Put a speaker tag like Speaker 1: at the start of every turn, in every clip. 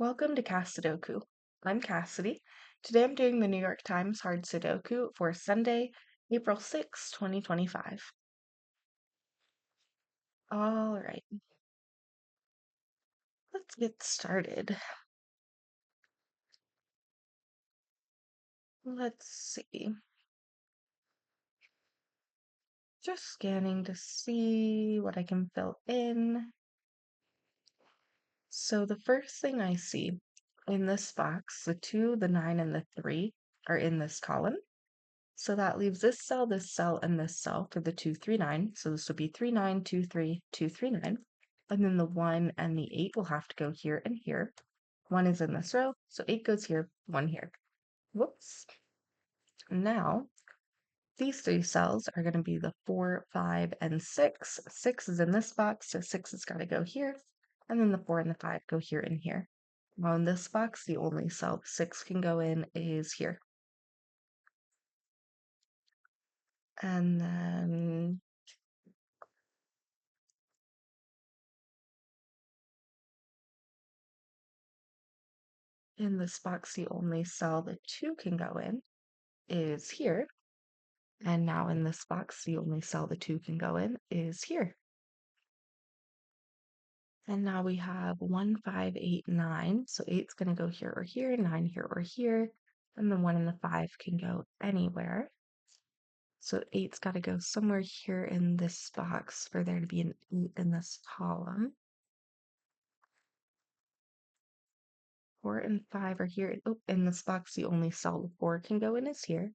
Speaker 1: Welcome to Sudoku. I'm Cassidy. Today I'm doing the New York Times Hard Sudoku for Sunday, April 6, 2025. All right, let's get started. Let's see. Just scanning to see what I can fill in. So the first thing I see in this box, the 2, the 9, and the 3 are in this column. So that leaves this cell, and this cell for the 2, 3, 9. So this would be 3, 9, 2, 3, 2, 3, 9. And then the 1 and the 8 will have to go here and here. 1 is in this row, so 8 goes here, 1 here. Whoops. Now, these 3 cells are going to be the 4, 5, and 6. 6 is in this box, so 6 has got to go here. And then the 4 and the 5 go here and here. Now in this box, the only cell 6 can go in is here. And then in this box, the only cell that 2 can go in is here. And now in this box, the only cell the 2 can go in is here. And now we have 1, 5, 8, 9. So 8's going to go here or here, 9 here or here. And the 1 and the 5 can go anywhere. So 8's got to go somewhere here in this box for there to be an 8 in this column. 4 and 5 are here. Oh, in this box, the only cell the 4 can go in is here.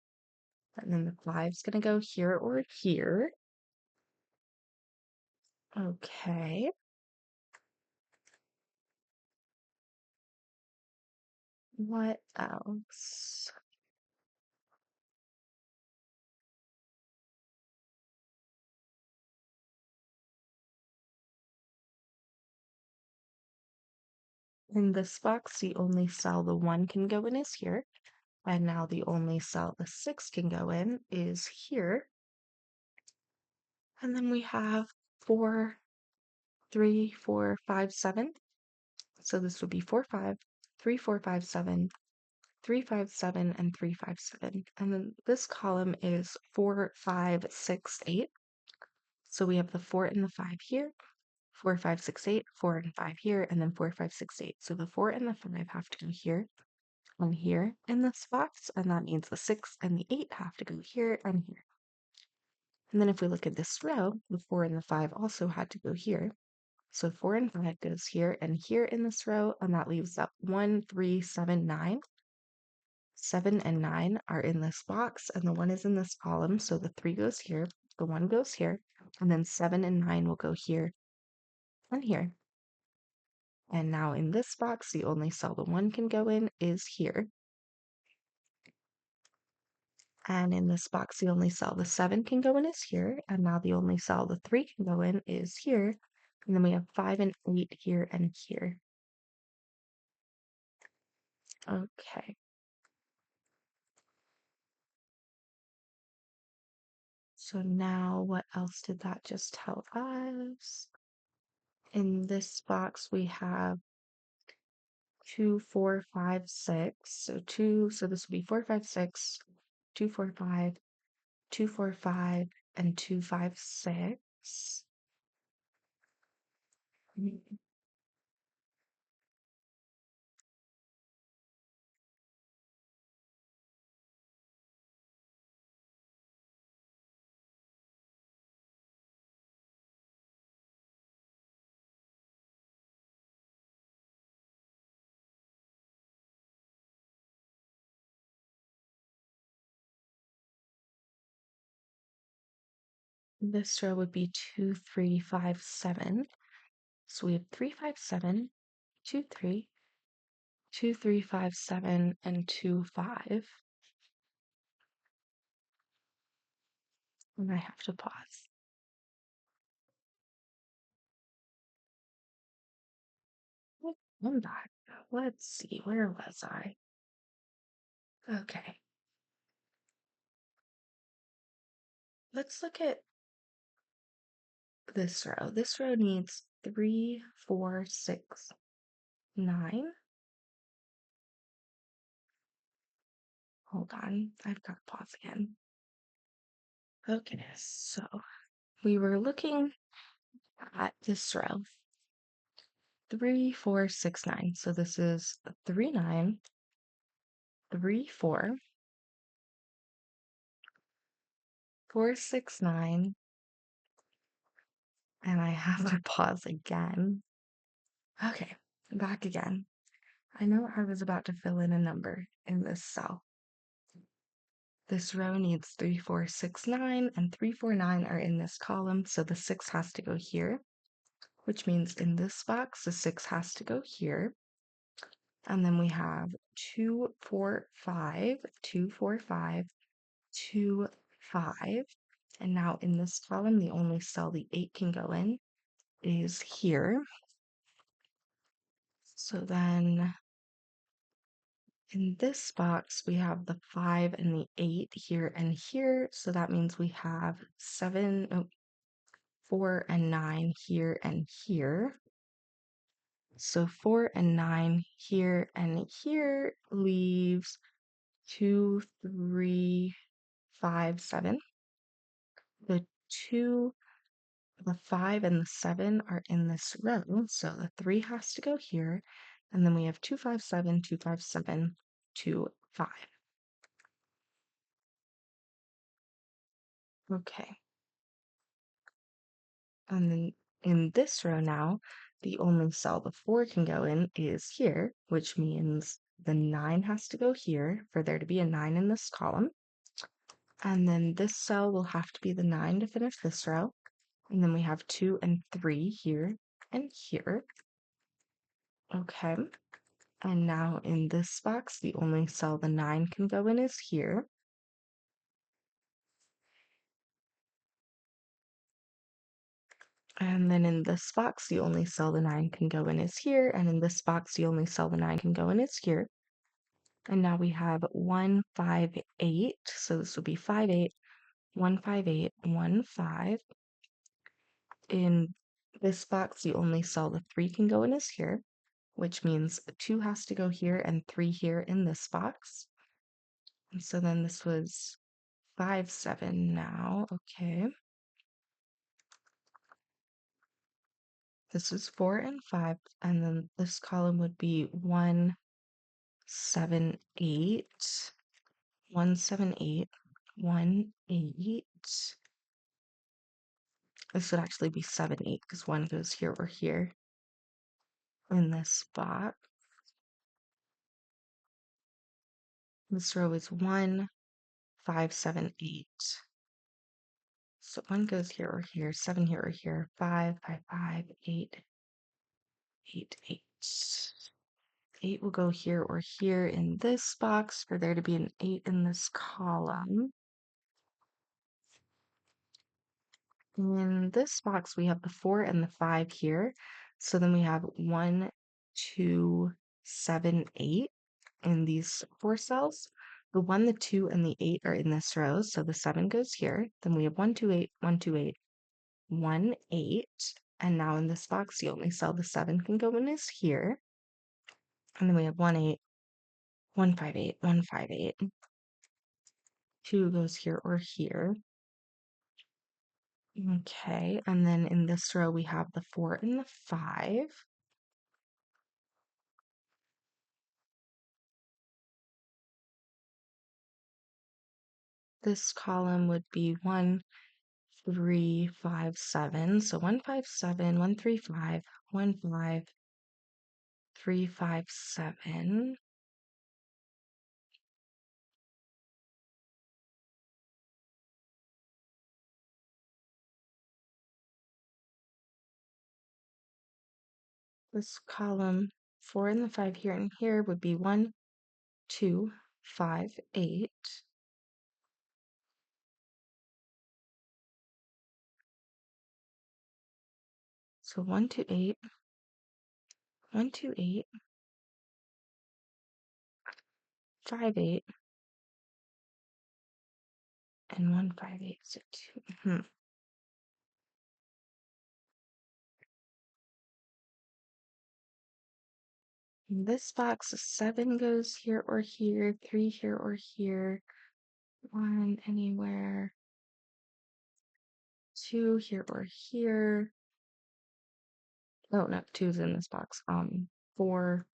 Speaker 1: And then the 5's going to go here or here. Okay. What else? In this box, the only cell the 1 can go in is here. And now the only cell the 6 can go in is here. And then we have 4, 3, 4, 5, 7. So this would be 4, 5, 3, 4, 5, 7, 3, 5, 7, and 3, 5, 7. And then this column is 4, 5, 6, 8. So we have the 4 and the 5 here, 4, 5, 6, 8, 4 and 5 here, and then 4, 5, 6, 8. So the 4 and the 5 have to go here and here in this box, and that means the 6 and the 8 have to go here and here. And then if we look at this row, the 4 and the 5 also had to go here. So 4 and 5 goes here and here in this row, and that leaves up 1, 3, 7, 9. 7 and 9 are in this box, and the 1 is in this column, so the 3 goes here, the 1 goes here, and then 7 and 9 will go here and here. And now in this box, the only cell the 1 can go in is here. And in this box, the only cell the 7 can go in is here. And now the only cell the 3 can go in is here. And then we have 5 and 8 here and here. Okay. So now what else did that just tell us? In this box, we have 2, 4, 5, 6. So 2, so this would be 4, 5, 6, 2, 4, 5, 2, 4, 5, and 2, 5, 6. This row would be 2, 3, 5, 7. So we have 3, 5, 7, 2, 3, 2, 3, 5, 7, and 2, 5. And I have to pause. I'm back. Let's see, where was I? Okay. Let's look at this row. This row needs 3, 4, 6, 9. Hold on, I've got to pause again. Okay, so we were looking at this row 3, 4, 6, 9. So this is 3, 9, 3, 4, 4, 6, 9, and I have to pause again. Okay, back again. I know I was about to fill in a number in this cell. This row needs 3, 4, 6, 9, and 3, 4, 9 are in this column, so the 6 has to go here, which means in this box, the 6 has to go here. And then we have 2, 4, 5, 2, 4, 5, 2, 5. And now in this column, the only cell the 8 can go in is here. So then in this box, we have the 5 and the 8 here and here. So that means we have 4 and 9 here and here. So 4 and 9 here and here leaves 2, 3, 5, 7. The 2, the 5, and the 7 are in this row, so the 3 has to go here, and then we have 2, 5, 7, 2, 5, 7, 2, 5. Okay, and then in this row now, the only cell the 4 can go in is here, which means the 9 has to go here for there to be a 9 in this column. And then this cell will have to be the 9 to finish this row. And then we have 2 and 3 here and here. Okay. And now in this box, the only cell the 9 can go in is here. And then in this box, the only cell the 9 can go in is here. And in this box, the only cell the 9 can go in is here. And now we have 1, 5, 8. So this would be 5, 8, 1, 5, 8, 1, 5. In this box, the only cell the 3 can go in is here, which means 2 has to go here and 3 here in this box. And so then this was 5, 7 now. Okay. This is 4 and 5, and then this column would be 1, 7, 8, 1, 7, 8, 1, 8. This would actually be 7, 8 because 1 goes here or here in this box. This row is 1, 5, 7, 8. So 1 goes here or here, 7 here or here, 5, 5, 5, 8, 8, 8. 8 will go here or here in this box for there to be an 8 in this column. In this box, we have the 4 and the 5 here. So then we have 1, 2, 7, 8 in these 4 cells. The 1, the 2, and the 8 are in this row. So the 7 goes here. Then we have 1, 2, 8, 1, 2, 8, 1, 8. And now in this box, the only cell the 7 can go in is here. And then we have 1, 8, 1, 5, 8, 1, 5, 8. 2 goes here or here. Okay, and then in this row we have the 4 and the 5. This column would be 1, 3, 5, 7. So 1, 5, 7, 1, 3, 5, 1, 5, 3, 5, 7. This column, 4 and the 5 here and here would be 1, 2, 5, 8. So 1, 2, 8, 1, 2, 8, 5, 8, and 1, 5, 8, so 2. In this box, 7 goes here or here, 3 here or here, 1 anywhere, 2 here or here. Oh no, 2's in this box. 4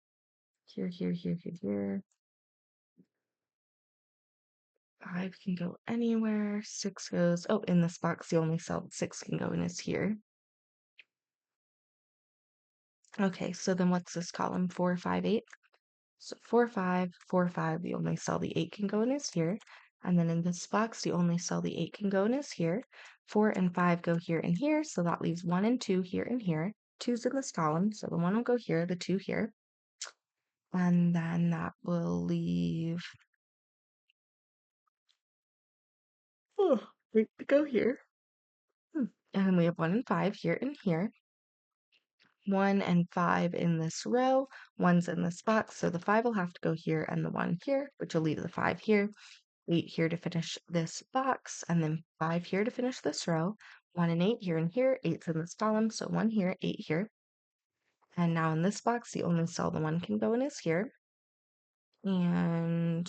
Speaker 1: here, here, here, here, here. 5 can go anywhere. 6 goes, oh, in this box, the only cell 6 can go in is here. Okay, so then what's this column? 4, 5, 8. So 4, 5, 4, 5, the only cell the 8 can go in is here. And then in this box, the only cell the 8 can go in is here. 4 and 5 go here and here, so that leaves 1 and 2 here and here. 2's in this column, so the 1 will go here, the 2 here. And then that will leave 8 to go here. And then we have 1 and 5 here and here. 1 and 5 in this row, 1's in this box, so the 5 will have to go here and the 1 here, which will leave the 5 here. 8 here to finish this box, and then 5 here to finish this row. 1 and 8 here and here, 8's in this column, so 1 here, 8 here. And now in this box, the only cell the 1 can go in is here. And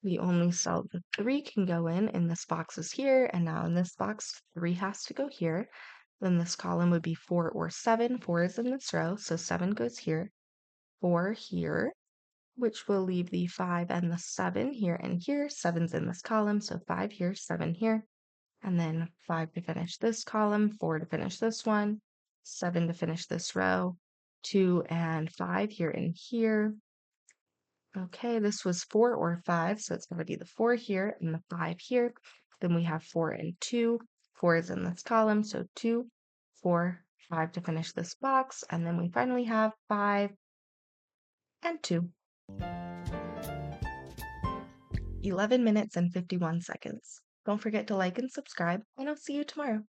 Speaker 1: the only cell the 3 can go in this box is here, and now in this box, 3 has to go here. Then this column would be 4 or 7. 4 is in this row, so 7 goes here. 4 here, which will leave the 5 and the 7 here and here. 7's in this column, so 5 here, 7 here. And then 5 to finish this column, 4 to finish this one, 7 to finish this row, 2 and 5 here and here. Okay, this was 4 or 5, so it's going to be the 4 here and the 5 here. Then we have 4 and 2. 4 is in this column, so 2, 4, 5 to finish this box. And then we finally have 5 and 2. 11 minutes and 51 seconds. Don't forget to like and subscribe, and I'll see you tomorrow.